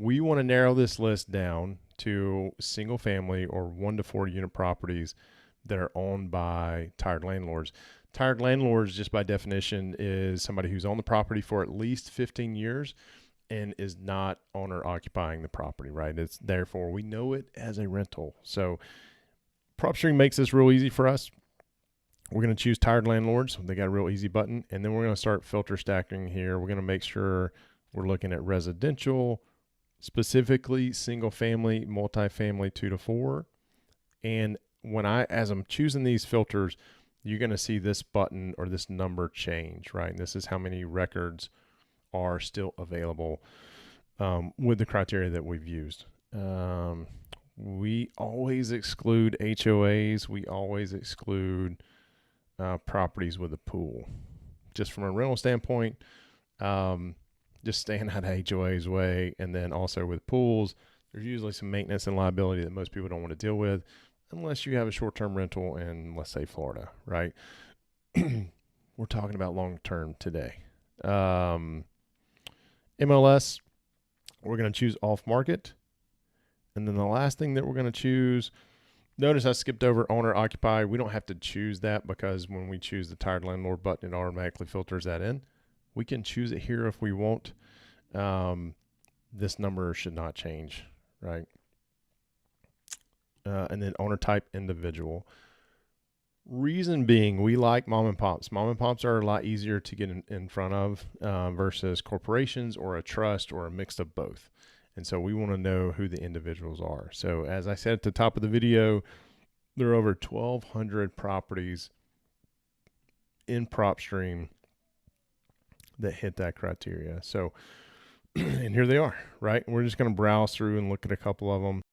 we want to narrow this list down to single family or 1 to 4 unit properties that are owned by tired landlords. Tired landlords, just by definition, is somebody who's on the property for at least 15 years and is not owner occupying the property, right? It's therefore we know it as a rental. So PropStream makes this real easy for us. We're going to choose tired landlords. They got a real easy button. And then we're going to start filter stacking here. We're going to make sure we're looking at residential, specifically single family, multifamily 2 to 4. And as I'm choosing these filters, you're going to see this button or this number change, right? And this is how many records are still available with the criteria that we've used. We always exclude HOAs. We always exclude properties with a pool. Just from a rental standpoint, just staying out of HOA's way. And then also with pools, there's usually some maintenance and liability that most people don't want to deal with unless you have a short-term rental in, let's say, Florida, right? We're talking about long-term today. MLS, we're going to choose off-market. And then the last thing that we're going to choose, notice I skipped over owner occupy. We don't have to choose that because when we choose the tired landlord button, it automatically filters that in. We can choose it here if we want. This number should not change, right? And then owner type individual. Reason being, we like mom and pops. Mom and pops are a lot easier to get in front of versus corporations or a trust or a mix of both. And so we want to know who the individuals are. So as I said at the top of the video, there are over 1,200 properties in PropStream that hit that criteria. So, and here they are, right? We're just going to browse through and look at a couple of them.